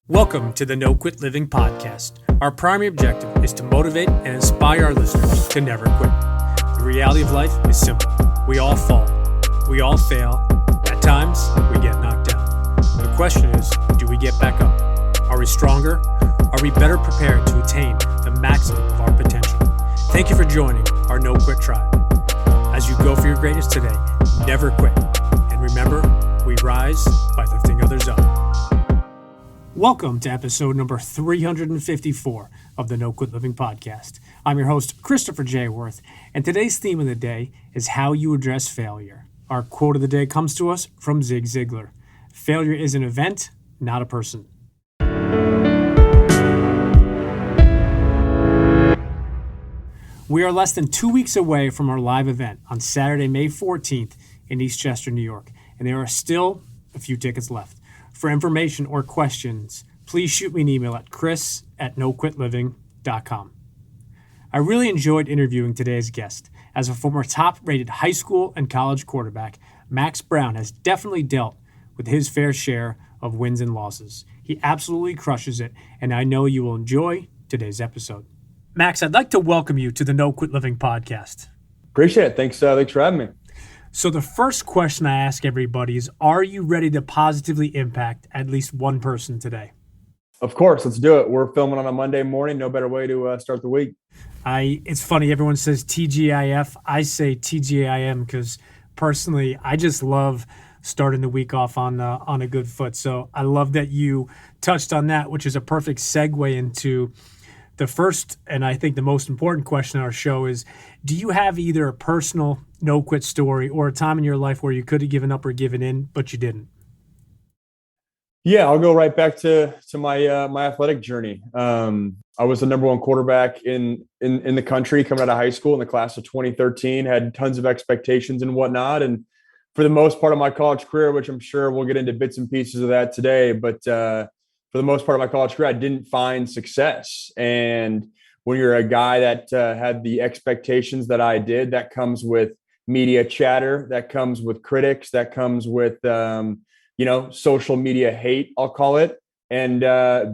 Welcome to the No Quit Living podcast. Our primary objective is to motivate and inspire our listeners to never quit. The reality of life is simple. We all fall. We all fail. At times, we get knocked down. The question is, do we get back up? Are we stronger? Are we better prepared to attain the maximum of our potential? Thank you for joining our No Quit tribe. As you go for your greatness today, never quit. And remember, we rise by lifting others up. Welcome to episode number 354 of the No Quit Living podcast. I'm your host, Christopher J. Worth, and today's theme of the day is how you address failure. Our quote of the day comes to us from Zig Ziglar. Failure is an event, not a person. We are less than 2 weeks away from our live event on Saturday, May 14th in Eastchester, New York, and there are still a few tickets left. For information or questions, please shoot me an email at chris@noquitliving.com. I really enjoyed interviewing today's guest. As a former top-rated high school and college quarterback, Max Browne has definitely dealt with his fair share of wins and losses. He absolutely crushes it, and I know you will enjoy today's episode. Max, I'd like to welcome you to the No Quit Living podcast. Appreciate it. Thanks for having me. So the first question I ask everybody is, are you ready to positively impact at least one person today? Of course, let's do it. We're filming on a Monday morning. No better way to start the week. It's funny. Everyone says TGIF. I say TGIM because personally, I just love starting the week off on a good foot. So I love that you touched on that, which is a perfect segue into the first, and I think the most important question on our show is, do you have either a personal no-quit story or a time in your life where you could have given up or given in, but you didn't? Yeah, I'll go right back to my my athletic journey. I was the number one quarterback in the country coming out of high school in the class of 2013, had tons of expectations and whatnot. And for the most part of my college career, which I'm sure we'll get into bits and pieces of that today, but for the most part of my college career, I didn't find success. And when you're a guy that had the expectations that I did, that comes with media chatter, that comes with critics, that comes with, social media hate, I'll call it. And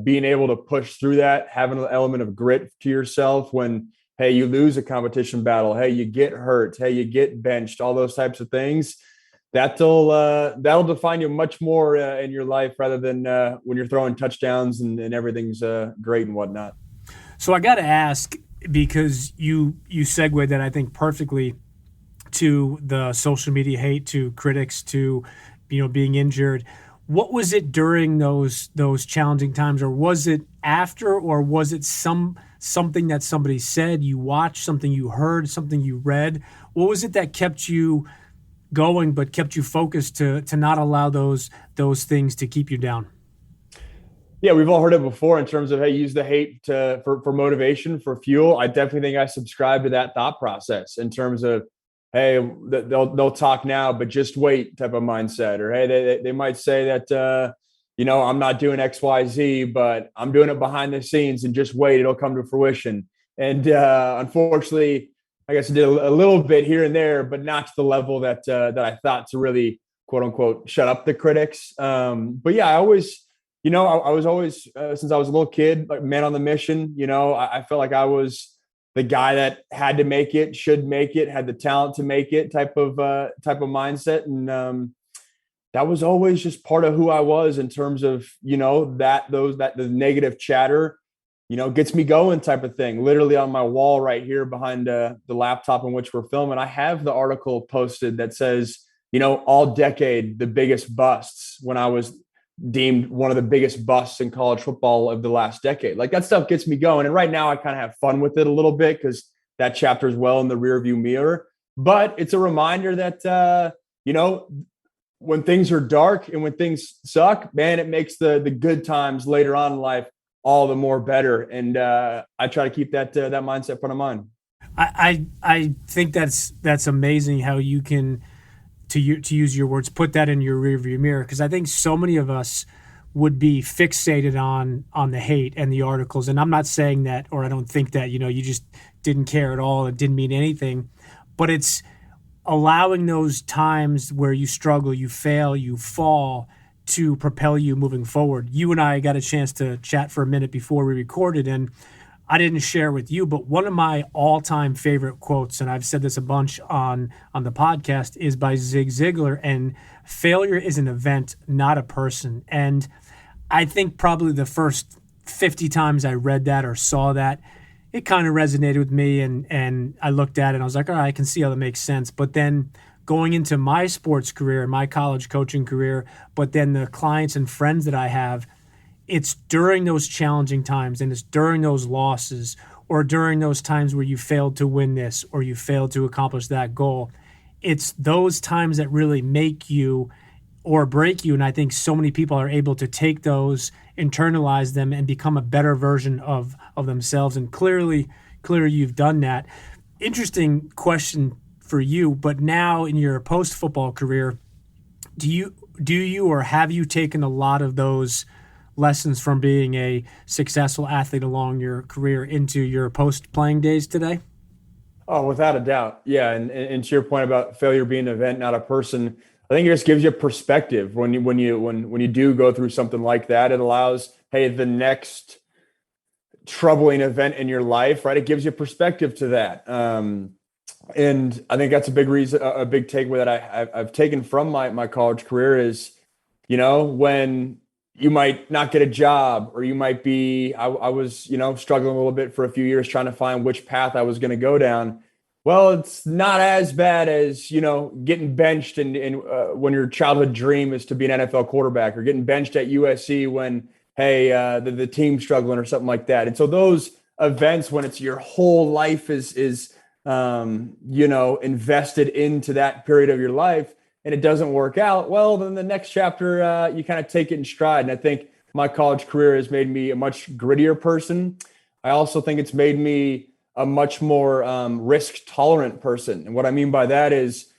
being able to push through that, having an element of grit to yourself when, hey, you lose a competition battle, hey, you get hurt, hey, you get benched, all those types of things. That'll define you much more in your life rather than when you're throwing touchdowns and everything's great and whatnot. So I got to ask, because you segued that I think perfectly to the social media hate, to critics, to being injured. What was it during those challenging times, or was it after, or was it something that somebody said, you watched, something you heard, something you read? What was it that kept you going but kept you focused to not allow those things to keep you down? Yeah, we've all heard it before in terms of, hey, use the hate for motivation, for fuel. I definitely think I subscribe to that thought process in terms of, hey, they'll talk now, but just wait type of mindset. Or, hey, they might say that, I'm not doing X, Y, Z, but I'm doing it behind the scenes and just wait, it'll come to fruition. And unfortunately, I guess I did a little bit here and there, but not to the level that I thought to really, quote unquote, shut up the critics. But yeah, I always, I was always, since I was a little kid, like man on the mission. I felt like I was the guy that had to make it, should make it, had the talent to make it type of mindset. And that was always just part of who I was in terms of, the negative chatter, gets me going type of thing. Literally on my wall right here behind the laptop in which we're filming, I have the article posted that says, all decade, the biggest busts, when I was deemed one of the biggest busts in college football of the last decade. Like, that stuff gets me going. And right now I kind of have fun with it a little bit because that chapter is well in the rearview mirror. But it's a reminder that, when things are dark and when things suck, man, it makes the good times later on in life all the more better. And I try to keep that mindset front of mind. I think that's amazing how you can, to use your words, put that in your rearview mirror, because I think so many of us would be fixated on the hate and the articles. And I'm not saying that, or I don't think that, you just didn't care at all. It didn't mean anything, but it's allowing those times where you struggle, you fail, you fall, to propel you moving forward. You and I got a chance to chat for a minute before we recorded, and I didn't share with you, but one of my all-time favorite quotes, and I've said this a bunch on the podcast, is by Zig Ziglar, and failure is an event, not a person. And I think probably the first 50 times I read that or saw that, it kind of resonated with me, and I looked at it and I was like, all right, I can see how that makes sense. But then going into my sports career, my college coaching career, but then the clients and friends that I have, it's during those challenging times, and it's during those losses, or during those times where you failed to win this or you failed to accomplish that goal. It's those times that really make you or break you. And I think so many people are able to take those, internalize them, and become a better version of themselves. And clearly you've done that. Interesting question for you, but now in your post-football career, do you or have you taken a lot of those lessons from being a successful athlete along your career into your post-playing days today? Oh, without a doubt. Yeah. And to your point about failure being an event, not a person, I think it just gives you perspective when you do go through something like that. It allows, hey, the next troubling event in your life, right? It gives you perspective to that. And I think that's a big reason, a big takeaway that I've taken from my college career is, when you might not get a job, or you might be, I was, struggling a little bit for a few years trying to find which path I was going to go down. Well, it's not as bad as, getting benched and when your childhood dream is to be an NFL quarterback, or getting benched at USC when, hey, the team's struggling or something like that. And so those events, when it's your whole life is invested into that period of your life, and it doesn't work out, well, then the next chapter, you kind of take it in stride. And I think my college career has made me a much grittier person. I also think it's made me a much more risk tolerant person. And what I mean by that is,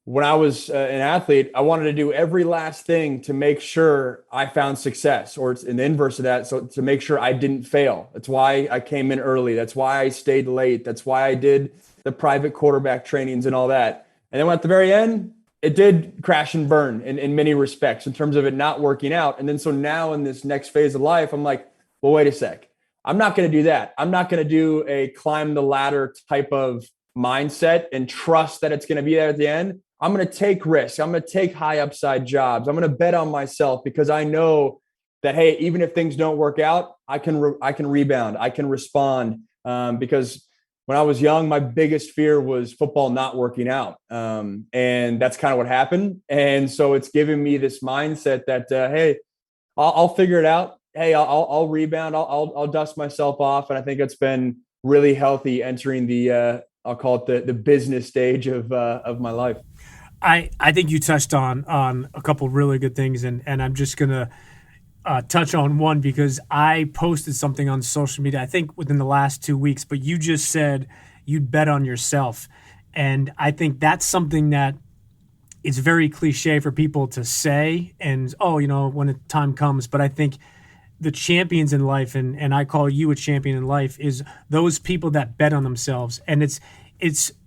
when I was an athlete, I wanted to do every last thing to make sure I found success, or it's an inverse of that. So to make sure I didn't fail. That's why I came in early. That's why I stayed late. That's why I did the private quarterback trainings and all that. And then at the very end, it did crash and burn in many respects in terms of it not working out. And then so now in this next phase of life, I'm like, well, wait a sec. I'm not going to do that. I'm not going to do a climb the ladder type of mindset and trust that it's going to be there at the end. I'm going to take risks. I'm going to take high upside jobs. I'm going to bet on myself, because I know that, hey, even if things don't work out, I can rebound. I can respond. Because when I was young, my biggest fear was football not working out. And that's kind of what happened. And so it's given me this mindset that, hey, I'll figure it out. Hey, I'll rebound. I'll dust myself off. And I think it's been really healthy entering the, I'll call it the business stage of my life. I think you touched on a couple of really good things, and I'm just going to touch on one, because I posted something on social media, I think within the last 2 weeks, but you just said you'd bet on yourself. And I think that's something that is very cliche for people to say, and, when the time comes. But I think the champions in life, and I call you a champion in life, is those people that bet on themselves. And it's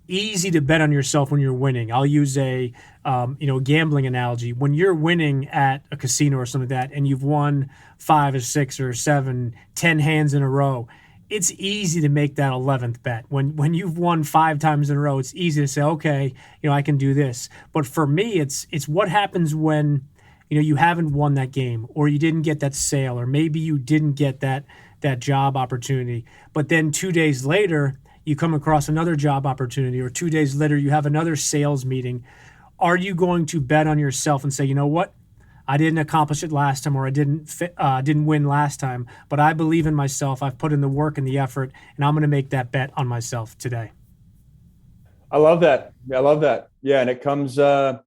easy to bet on yourself when you're winning. I'll use a gambling analogy. When you're winning at a casino or something like that, and you've won 5 or 6 or 7, 10 hands in a row, it's easy to make that 11th bet. When you've won 5 times in a row, it's easy to say, okay, I can do this. But for me, it's what happens when you haven't won that game, or you didn't get that sale, or maybe you didn't get that job opportunity. But then 2 days later, you come across another job opportunity, or 2 days later, you have another sales meeting. Are you going to bet on yourself and say, you know what? I didn't accomplish it last time, or I didn't win last time, but I believe in myself. I've put in the work and the effort, and I'm going to make that bet on myself today. I love that. Yeah. And it comes, I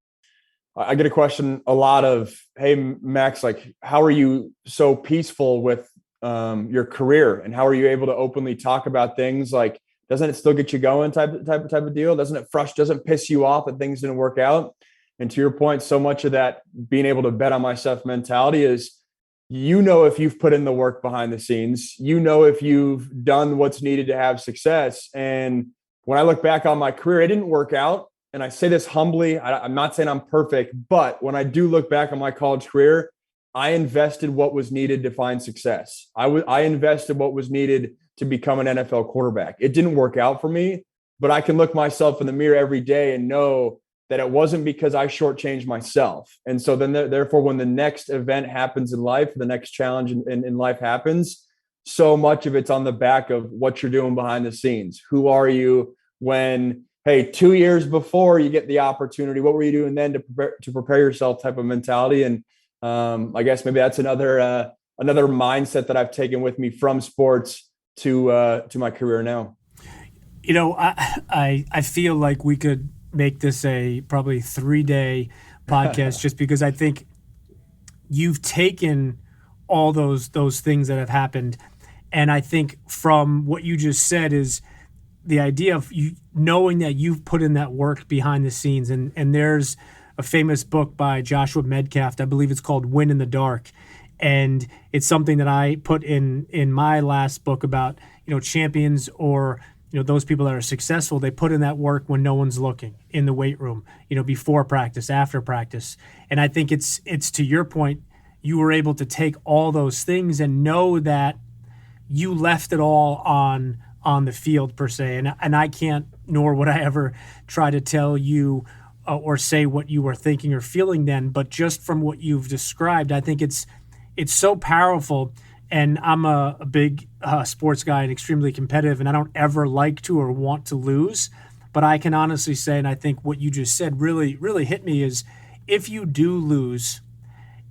get a question a lot of, hey, Max, like, how are you so peaceful with your career, and how are you able to openly talk about things? Like, doesn't it still get you going type of deal? Doesn't piss you off that things didn't work out? And to your point, so much of that being able to bet on myself mentality is, if you've put in the work behind the scenes, if you've done what's needed to have success. And when I look back on my career, it didn't work out. and I say this humbly, I'm not saying I'm perfect, but when I do look back on my college career, I invested what was needed to find success. I invested what was needed to become an NFL quarterback. It didn't work out for me, but I can look myself in the mirror every day and know that it wasn't because I shortchanged myself. And so then therefore, when the next event happens in life, the next challenge in life happens, so much of it's on the back of what you're doing behind the scenes. Who are you when, hey, 2 years before you get the opportunity, what were you doing then to prepare yourself type of mentality? And I guess maybe that's another mindset that I've taken with me from sports to my career now. You know, I feel like we could make this a probably 3-day podcast just because I think you've taken all those things that have happened. And I think from what you just said is the idea of you knowing that you've put in that work behind the scenes. And there's a famous book by Joshua Medcalf, I believe it's called Win in the Dark. And it's something that I put in my last book about, champions or, those people that are successful. They put in that work when no one's looking in the weight room, before practice, after practice. And I think it's to your point, you were able to take all those things and know that you left it all on the field per se. And I can't, nor would I ever try to tell you or say what you were thinking or feeling then, but just from what you've described, I think it's so powerful. And I'm a big sports guy and extremely competitive, and I don't ever like to or want to lose. But I can honestly say, and I think what you just said really, really hit me, is if you do lose,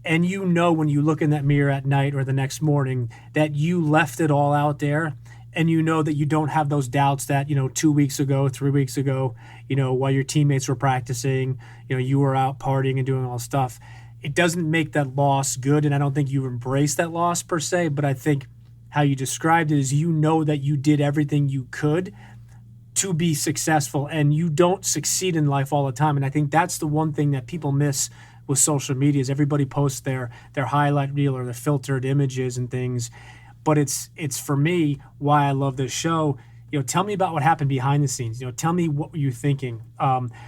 and when you look in that mirror at night or the next morning that you left it all out there, and that you don't have those doubts that 2 weeks ago, 3 weeks ago, while your teammates were practicing, you were out partying and doing all stuff. It doesn't make that loss good, and I don't think you embrace that loss per se, but I think how you described it is that you did everything you could to be successful, and you don't succeed in life all the time. And I think that's the one thing that people miss with social media is everybody posts their highlight reel or their filtered images and things. But it's for me why I love this show. Tell me about what happened behind the scenes. Tell me what were you thinking.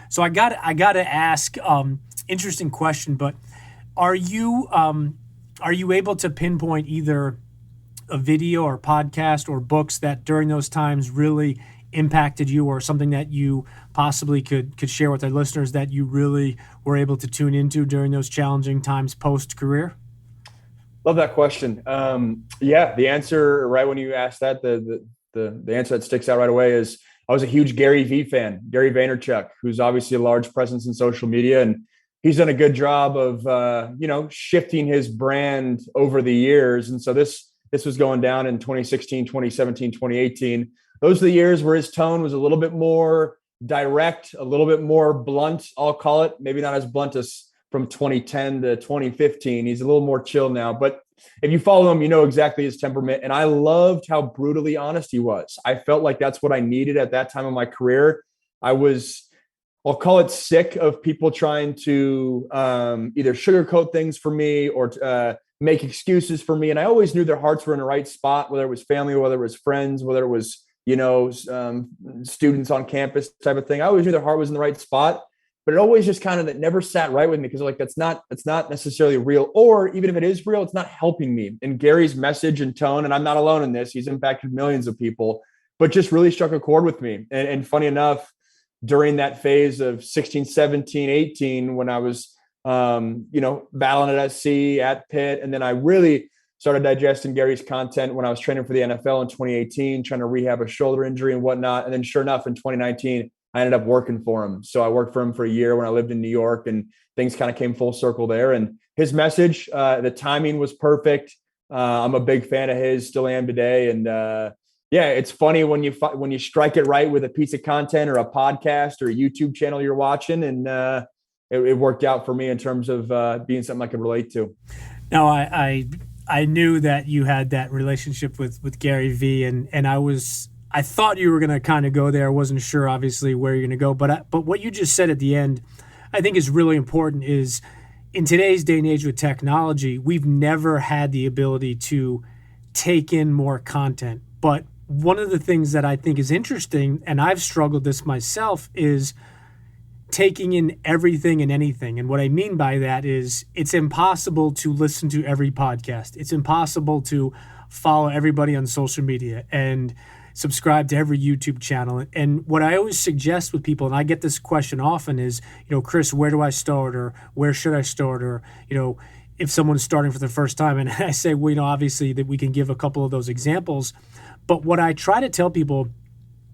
So I got to ask. Interesting question, but are you able to pinpoint either a video or podcast or books that during those times really impacted you, or something that you possibly could share with our listeners that you really were able to tune into during those challenging times post-career? Love that question. Yeah, the answer right when you asked that, the answer that sticks out right away is I was a huge Gary V fan, Gary Vaynerchuk, who's obviously a large presence in social media, and he's done a good job of shifting his brand over the years. And so this was going down in 2016, 2017, 2018. Those are the years where his tone was a little bit more direct, a little bit more blunt, I'll call it. Maybe not as blunt as from 2010 to 2015. He's a little more chill now. But if you follow him, you know exactly his temperament. And I loved how brutally honest he was. I felt like that's what I needed at that time of my career. I'll call it sick of people trying to either sugarcoat things for me or make excuses for me. And I always knew their hearts were in the right spot, whether it was family, whether it was friends, whether it was, students on campus type of thing. I always knew their heart was in the right spot, but it always just kind of that never sat right with me because it's not necessarily real, or even if it is real, it's not helping me. And Gary's message and tone, and I'm not alone in this, he's impacted millions of people, but just really struck a chord with me. And funny enough, during that phase of 16, 17, 18, when I was, battling at SC, at Pitt, and then I really started digesting Gary's content when I was training for the NFL in 2018, trying to rehab a shoulder injury and whatnot. And then sure enough, in 2019, I ended up working for him. So I worked for him for a year when I lived in New York, and things kind of came full circle there. And his message, the timing was perfect. I'm a big fan of his, still am today. And it's funny when you strike it right with a piece of content or a podcast or a YouTube channel you're watching, and it worked out for me in terms of being something I could relate to. Now, I knew that you had that relationship with Gary V, and I thought you were going to kind of go there. I wasn't sure, obviously, where you're going to go. But what you just said at the end, I think is really important, is in today's day and age with technology, we've never had the ability to take in more content. But one of the things that I think is interesting, and I've struggled this myself, is taking in everything and anything. And what I mean by that is it's impossible to listen to every podcast. It's impossible to follow everybody on social media and subscribe to every YouTube channel. And what I always suggest with people, and I get this question often, is, Chris, where do I start, or where should I start, or, if someone's starting for the first time. And I say, well, obviously that we can give a couple of those examples. But what I try to tell people,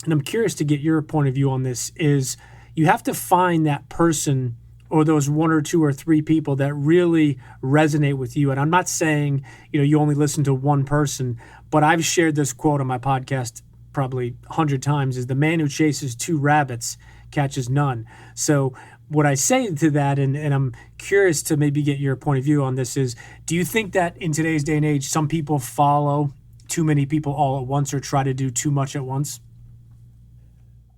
and I'm curious to get your point of view on this, is you have to find that person or those one or two or three people that really resonate with you. And I'm not saying, you only listen to one person, but I've shared this quote on my podcast probably 100 times, is the man who chases two rabbits catches none. So what I say to that, and I'm curious to maybe get your point of view on this, is do you think that in today's day and age, some people follow too many people all at once or try to do too much at once?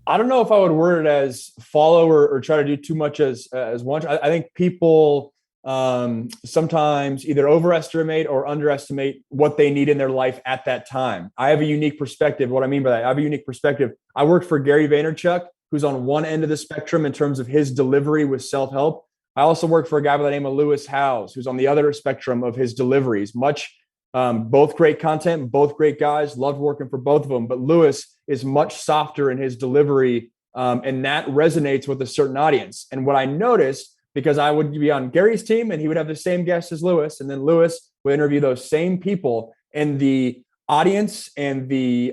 I don't know if I would word it as follow or try to do too much as one. I think people sometimes either overestimate or underestimate what they need in their life at that time. I have a unique perspective. What I mean by that, I have a unique perspective. I worked for Gary Vaynerchuk, who's on one end of the spectrum in terms of his delivery with self-help. I also worked for a guy by the name of Lewis Howes, who's on the other spectrum of his deliveries. Both great content, both great guys, loved working for both of them. But Lewis is much softer in his delivery, and that resonates with a certain audience. And what I noticed, because I would be on Gary's team and he would have the same guests as Lewis, and then Lewis would interview those same people, and the audience and the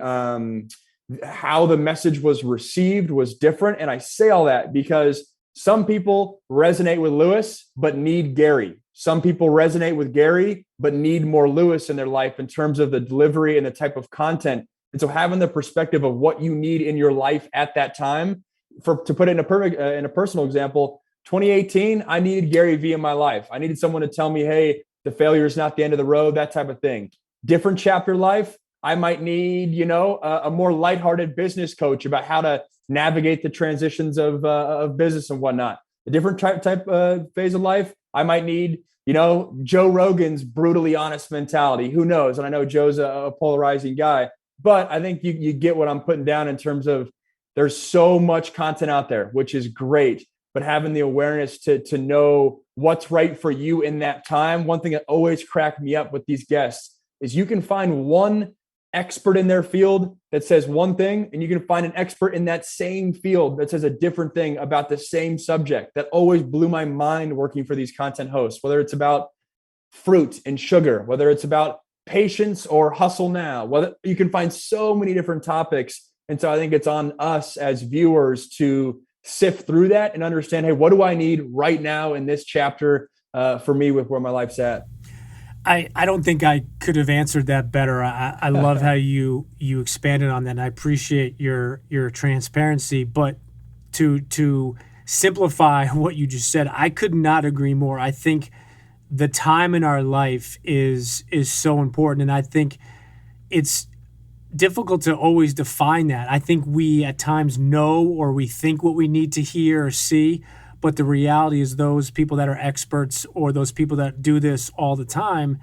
how the message was received was different. And I say all that because some people resonate with Lewis but need Gary. Some people resonate with Gary but need more Lewis in their life in terms of the delivery and the type of content. And so having the perspective of what you need in your life at that time, to put it in a personal example, 2018, I needed Gary Vee in my life. I needed someone to tell me, hey, the failure is not the end of the road, that type of thing. Different chapter life, I might need, a more lighthearted business coach about how to navigate the transitions of business and whatnot. A different type phase of life, I might need, Joe Rogan's brutally honest mentality. Who knows? And I know Joe's a polarizing guy, but I think you get what I'm putting down in terms of there's so much content out there, which is great, but having the awareness to know what's right for you in that time. One thing that always cracked me up with these guests is you can find one expert in their field that says one thing, and you can find an expert in that same field that says a different thing about the same subject. That always blew my mind working for these content hosts, whether it's about fruit and sugar, whether it's about patience or hustle now, whether you can find so many different topics. And so I think it's on us as viewers to sift through that and understand, hey, what do I need right now in this chapter for me with where my life's at? I don't think I could have answered that better. I love how you expanded on that, and I appreciate your transparency. But to simplify what you just said, I could not agree more. I think the time in our life is so important, and I think it's difficult to always define that. I think we at times know or we think what we need to hear or see, but the reality is those people that are experts or those people that do this all the time,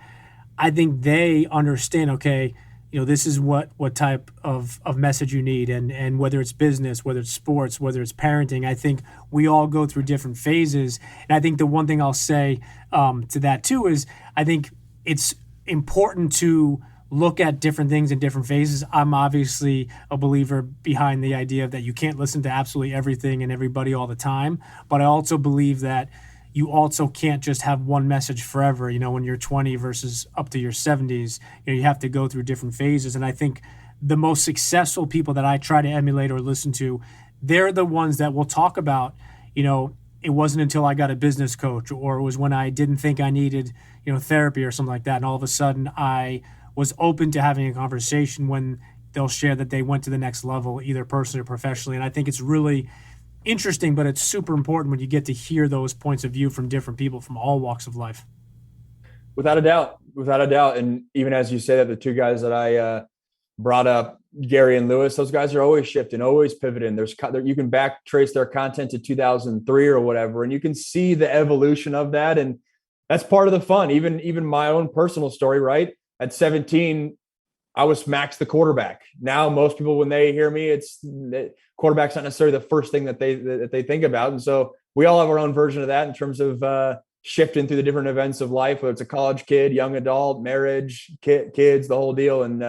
I think they understand, okay, this is what type of message you need. And whether it's business, whether it's sports, whether it's parenting, I think we all go through different phases. And I think the one thing I'll say to that too is I think it's important to look at different things in different phases. I'm obviously a believer behind the idea that you can't listen to absolutely everything and everybody all the time. But I also believe that you also can't just have one message forever. When you're 20 versus up to your 70s, you have to go through different phases. And I think the most successful people that I try to emulate or listen to, they're the ones that will talk about, it wasn't until I got a business coach, or it was when I didn't think I needed, therapy or something like that. And all of a sudden I was open to having a conversation when they'll share that they went to the next level, either personally or professionally. And I think it's really interesting, but it's super important when you get to hear those points of view from different people from all walks of life. Without a doubt. And even as you say that, the two guys that I brought up, Gary and Lewis, those guys are always shifting, always pivoting. You can back trace their content to 2003 or whatever, and you can see the evolution of that. And that's part of the fun. Even my own personal story, right? At 17, I was Max the quarterback. Now most people, when they hear me, it's quarterback's not necessarily the first thing that they think about. And so we all have our own version of that in terms of shifting through the different events of life, whether it's a college kid, young adult, marriage, kids, the whole deal. And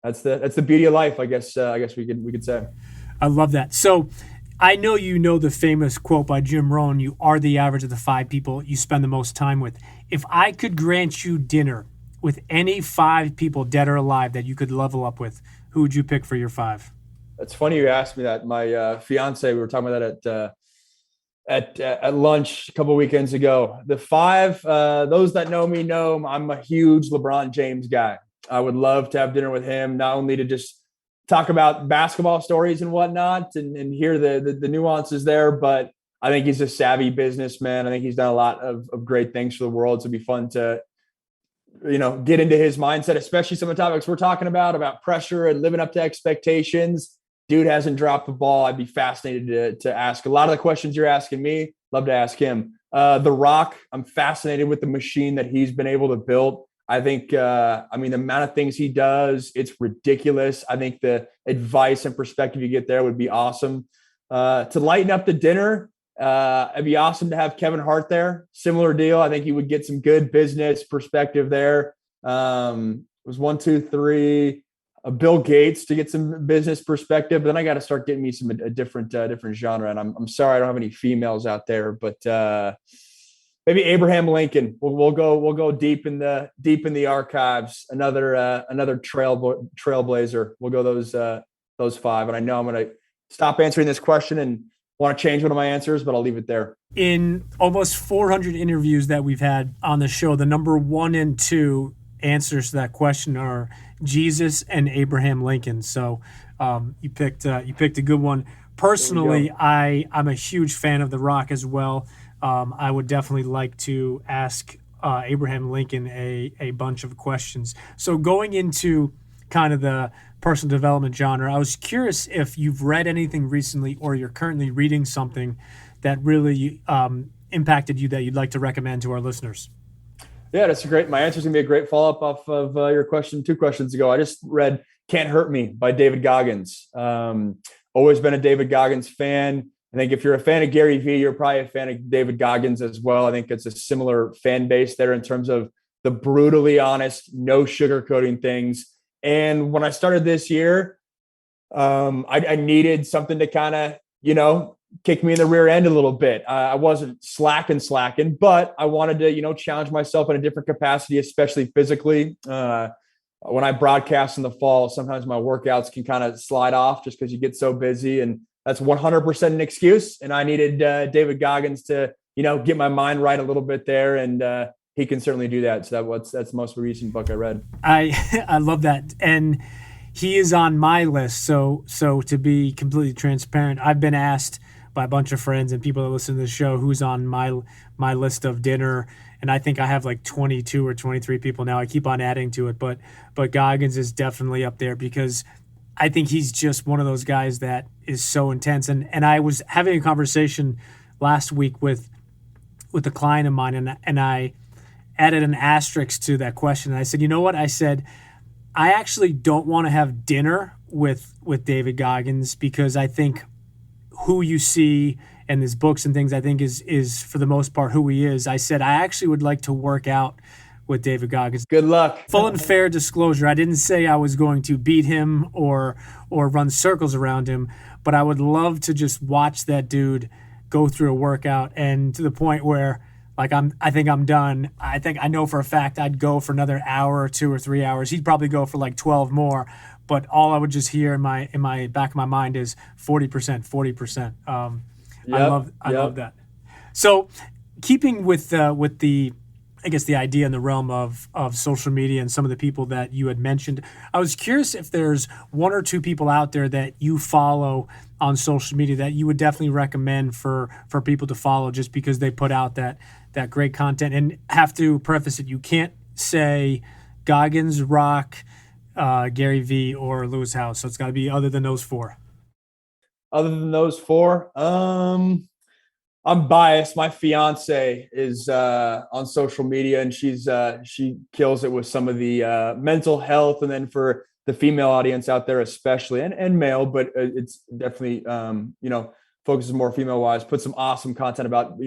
that's the beauty of life, I guess. I guess we could say. I love that. So I know you know the famous quote by Jim Rohn, "You are the average of the 5 people you spend the most time with." If I could grant you dinner with any 5 people, dead or alive, that you could level up with, who would you pick for your 5? It's funny you asked me that. My fiance, we were talking about that at lunch a couple of weekends ago. The 5, those that know me know I'm a huge LeBron James guy. I would love to have dinner with him, not only to just talk about basketball stories and whatnot and hear the nuances there, but I think he's a savvy businessman. I think he's done a lot of great things for the world. So it'd be fun to, get into his mindset, especially some of the topics we're talking about pressure and living up to expectations. Dude hasn't dropped the ball. I'd be fascinated to ask a lot of the questions you're asking me. Love to ask him. The Rock, I'm fascinated with the machine that he's been able to build. I think, the amount of things he does, it's ridiculous. I think the advice and perspective you get there would be awesome. To lighten up the dinner, it'd be awesome to have Kevin Hart there. Similar deal. I think he would get some good business perspective there. It was 1, 2, 3. Bill Gates to get some business perspective. But then I got to start getting me a different genre. And I'm sorry I don't have any females out there, but maybe Abraham Lincoln. We'll go deep in the archives. Another trailblazer. We'll go those 5. And I know I'm going to stop answering this question and want to change one of my answers, but I'll leave it there. In almost 400 interviews that we've had on the show, the number 1 and 2 answers to that question are Jesus and Abraham Lincoln. So you picked a good one. Personally, I'm a huge fan of The Rock as well. I would definitely like to ask Abraham Lincoln a bunch of questions. So going into kind of the personal development genre, I was curious if you've read anything recently or you're currently reading something that really impacted you that you'd like to recommend to our listeners. Yeah, that's great. My answer is going to be a great follow-up off of your question 2 questions ago. I just read Can't Hurt Me by David Goggins. Always been a David Goggins fan. I think if you're a fan of Gary Vee, you're probably a fan of David Goggins as well. I think it's a similar fan base there in terms of the brutally honest, no sugarcoating things. And when I started this year, I needed something to kind of, kick me in the rear end a little bit. I wasn't slacking, but I wanted to, challenge myself in a different capacity, especially physically. When I broadcast in the fall, sometimes my workouts can kind of slide off just because you get so busy, and that's 100% an excuse. And I needed David Goggins to, get my mind right a little bit there. And he can certainly do that. So that's the most recent book I read. I love that. And he is on my list. So to be completely transparent, I've been asked by a bunch of friends and people that listen to the show who's on my list of dinner. And I think I have like 22 or 23 people now. I keep on adding to it, but Goggins is definitely up there because I think he's just one of those guys that is so intense. And I was having a conversation last week with a client of mine, and I added an asterisk to that question. And I said, you know what? I said, I actually don't want to have dinner with David Goggins because I think who you see and his books and things, I think is for the most part who he is. I said, I actually would like to work out with David Goggins. Good luck. Full and fair disclosure, I didn't say I was going to beat him or run circles around him, but I would love to just watch that dude go through a workout, and to the point where I think I'm done. I think I know for a fact I'd go for another hour or 2 or 3 hours. He'd probably go for like 12 more, but all I would just hear in my back of my mind is 40%, 40%. I love that. So keeping with the I guess the idea in the realm of social media and some of the people that you had mentioned, I was curious if there's 1 or 2 people out there that you follow on social media that you would definitely recommend for people to follow just because they put out that great content. And have to preface it, you can't say Goggins, Rock, Gary Vee, or Lewis Howes. So it's got to be other than those 4. Other than those 4, I'm biased. My fiance is on social media, and she kills it with some of the mental health, and then for the female audience out there, especially, and male, but it's definitely focuses more female wise. Put some awesome content about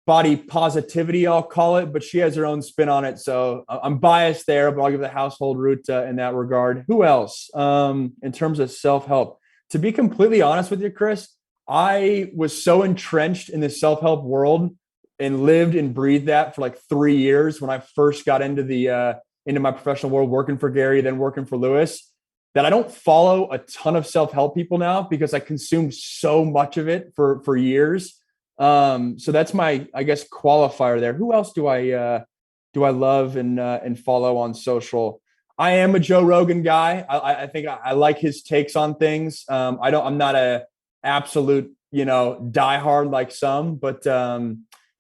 body positivity, I'll call it, but she has her own spin on it. So I'm biased there, but I'll give the household route in that regard. Who else? In terms of self-help, to be completely honest with you, Chris, I was so entrenched in the self-help world and lived and breathed that for like 3 years when I first got into into my professional world, working for Gary, then working for Lewis, that I don't follow a ton of self-help people now because I consumed so much of it for years. So that's my, I guess, qualifier there. Who else do I love and follow on social? I am a Joe Rogan guy. I think I like his takes on things. I'm not a absolute, diehard like some, but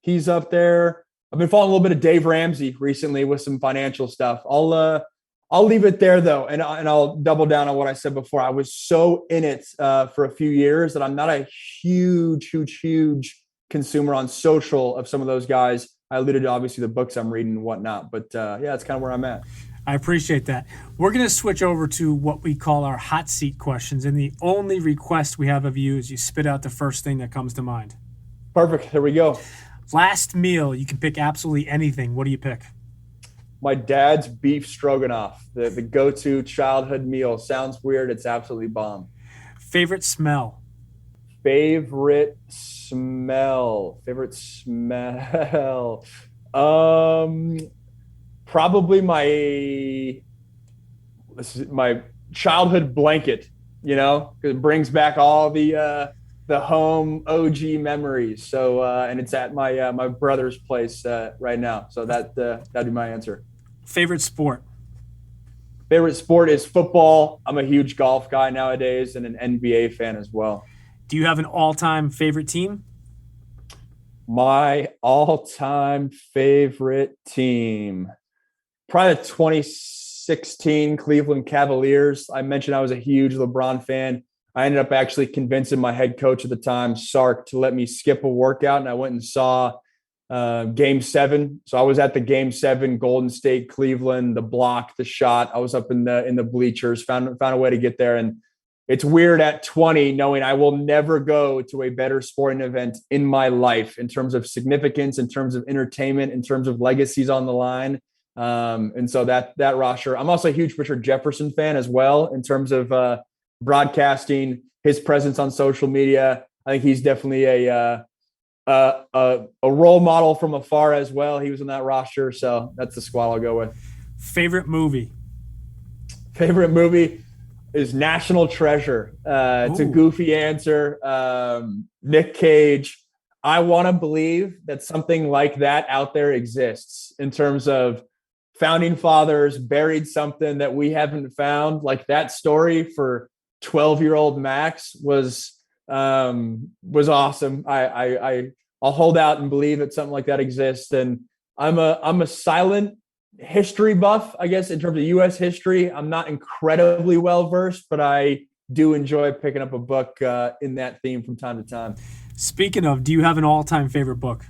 he's up there. I've been following a little bit of Dave Ramsey recently with some financial stuff. I'll leave it there though, and I'll double down on what I said before. I was so in it for a few years that I'm not a huge consumer on social of some of those guys. I alluded to obviously the books I'm reading and whatnot, but that's kind of where I'm at. I appreciate that. We're going to switch over to what we call our hot seat questions, and the only request we have of you is you spit out the first thing that comes to mind. Perfect. Here we go. Last meal, you can pick absolutely anything. What do you pick? My dad's beef stroganoff, the go-to childhood meal. Sounds weird. It's absolutely bomb. Favorite smell? Favorite smell. Probably my childhood blanket, because it brings back all the home OG memories. So and it's at my brother's place right now. So that'd be my answer. Favorite sport? Favorite sport is football. I'm a huge golf guy nowadays and an NBA fan as well. Do you have an all-time favorite team? My all-time favorite team, probably the 2016 Cleveland Cavaliers. I mentioned I was a huge LeBron fan. I ended up actually convincing my head coach at the time, Sark, to let me skip a workout, and I went and saw Game 7. So I was at the Game 7, Golden State, Cleveland, the block, the shot. I was up in the bleachers, found a way to get there. And it's weird at 20 knowing I will never go to a better sporting event in my life in terms of significance, in terms of entertainment, in terms of legacies on the line. And so that roster. I'm also a huge Richard Jefferson fan as well in terms of broadcasting, his presence on social media. I think he's definitely a role model from afar as well. He was in that roster, so that's the squad I'll go with. Favorite movie? Favorite movie is National Treasure. It's a goofy answer. Nick Cage. I want to believe that something like that out there exists in terms of founding fathers buried something that we haven't found. Like that story for 12-year-old Max was awesome. I'll hold out and believe that something like that exists. And I'm a silent history buff, I guess, in terms of U.S. history. I'm not incredibly well versed, but I do enjoy picking up a book in that theme from time to time. Speaking of, do you have an all-time favorite book?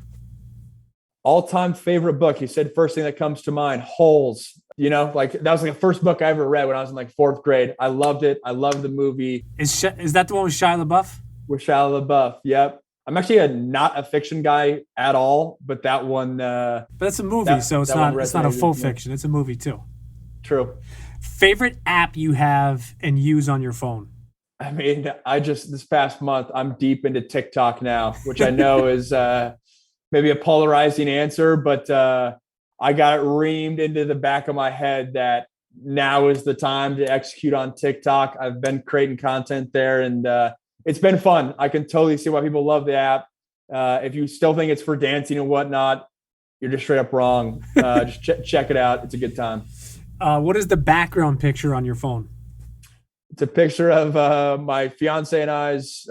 All-time favorite book. You said first thing that comes to mind, Holes. That was like the first book I ever read when I was in like 4th grade. I loved it. I loved the movie. Is that the one with Shia LaBeouf? With Shia LaBeouf, yep. I'm actually not a fiction guy at all, but that one. But it's a movie, so it's not a full fiction. It's a movie too. True. Favorite app you have and use on your phone? I mean, this past month, I'm deep into TikTok now, which I know is maybe a polarizing answer, but I got it reamed into the back of my head that now is the time to execute on TikTok. I've been creating content there, and it's been fun. I can totally see why people love the app. If you still think it's for dancing and whatnot, you're just straight up wrong. Just check it out. It's a good time. What is the background picture on your phone? It's a picture of my fiance and I's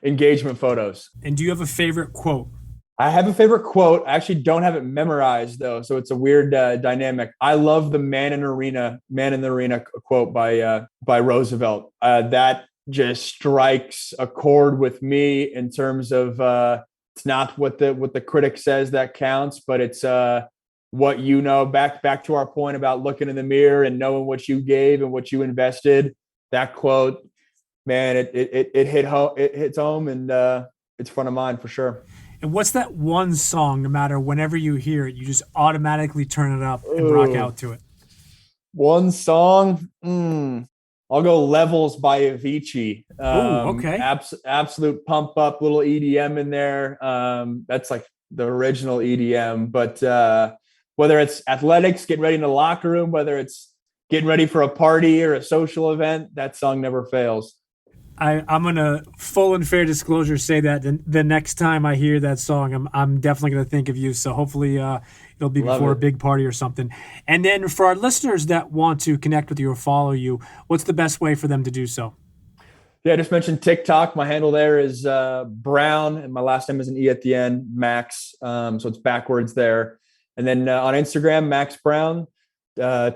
engagement photos. And do you have a favorite quote? I have a favorite quote. I actually don't have it memorized though, so it's a weird dynamic. I love the man in the arena quote by Roosevelt. That just strikes a chord with me in terms of it's not what the critic says that counts, but it's what you know. Back to our point about looking in the mirror and knowing what you gave and what you invested. That quote, man, it hits home, and it's front of mind for sure. And what's that one song, no matter whenever you hear it, you just automatically turn it up and rock out to it? One song? I'll go Levels by Avicii. Okay. Absolute pump up, little EDM in there. That's like the original EDM. But whether it's athletics, getting ready in the locker room, whether it's getting ready for a party or a social event, that song never fails. I'm going to, full and fair disclosure, say that the next time I hear that song, I'm definitely going to think of you. So hopefully it'll be before a big party or something. And then for our listeners that want to connect with you or follow you, what's the best way for them to do so? Yeah, I just mentioned TikTok. My handle there is Browne, and my last name is an E at the end, Max. So it's backwards there. And then on Instagram, Max Browne.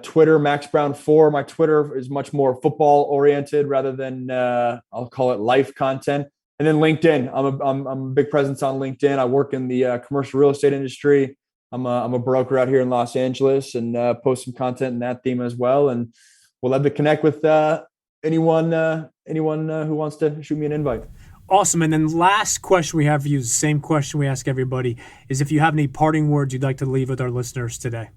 Twitter, Max Browne 4. My Twitter is much more football oriented rather than I'll call it life content. And then LinkedIn. I'm a big presence on LinkedIn. I work in the commercial real estate industry. I'm a broker out here in Los Angeles, and post some content in that theme as well. And we'll love to connect with anyone who wants to shoot me an invite. Awesome. And then last question we have for you, the same question we ask everybody, is if you have any parting words you'd like to leave with our listeners today.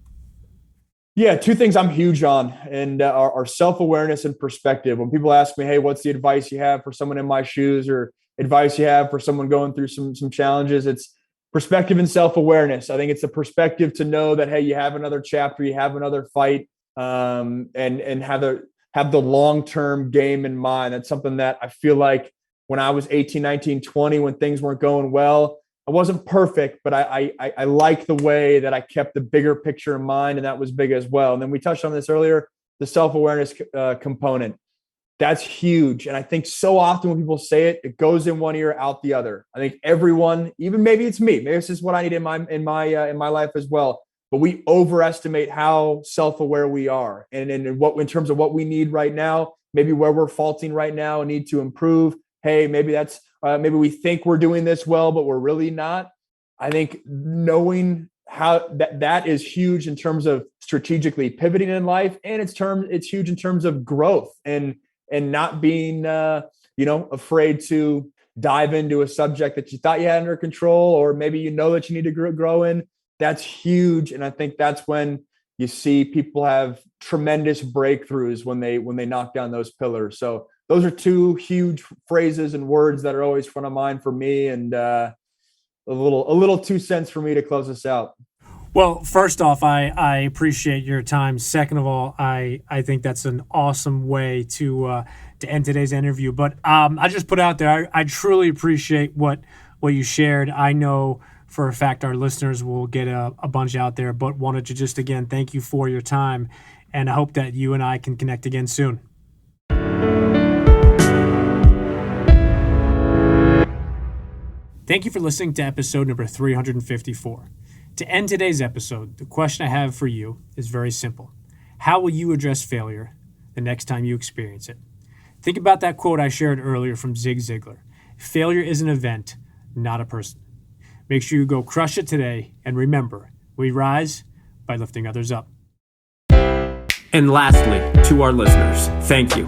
Yeah, two things I'm huge on, and are self-awareness and perspective. When people ask me, hey, what's the advice you have for someone in my shoes, or advice you have for someone going through some challenges, it's perspective and self-awareness. I think it's the perspective to know that, hey, you have another chapter, you have another fight, and have the long-term game in mind. That's something that I feel like when I was 18, 19, 20, when things weren't going well, I wasn't perfect, but I like the way that I kept the bigger picture in mind, and that was big as well. And then we touched on this earlier, the self-awareness component. That's huge. And I think so often when people say it, it goes in one ear, out the other. I think everyone, even maybe it's me, maybe this is what I need in my life as well. But we overestimate how self-aware we are, and in terms of what we need right now, maybe where we're faulting right now and need to improve. Hey, maybe that's maybe we think we're doing this well, but we're really not. I think knowing how that is huge in terms of strategically pivoting in life, and it's huge in terms of growth and not being afraid to dive into a subject that you thought you had under control, or maybe you know that you need to grow in. That's huge, and I think that's when you see people have tremendous breakthroughs when they knock down those pillars. So those are two huge phrases and words that are always front of mind for me, and a little 2 cents for me to close us out. Well, first off, I appreciate your time. Second of all, I think that's an awesome way to end today's interview. But I just put out there, I truly appreciate what you shared. I know for a fact our listeners will get a bunch out there, but wanted to just, again, thank you for your time. And I hope that you and I can connect again soon. Thank you for listening to episode number 354. To end today's episode, the question I have for you is very simple. How will you address failure the next time you experience it? Think about that quote I shared earlier from Zig Ziglar. Failure is an event, not a person. Make sure you go crush it today, and remember, we rise by lifting others up. And lastly, to our listeners, thank you.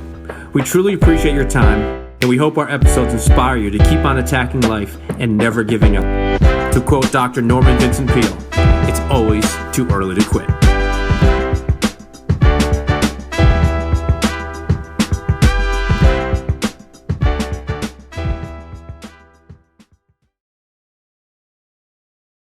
We truly appreciate your time, and we hope our episodes inspire you to keep on attacking life and never giving up. To quote Dr. Norman Vincent Peale, it's always too early to quit.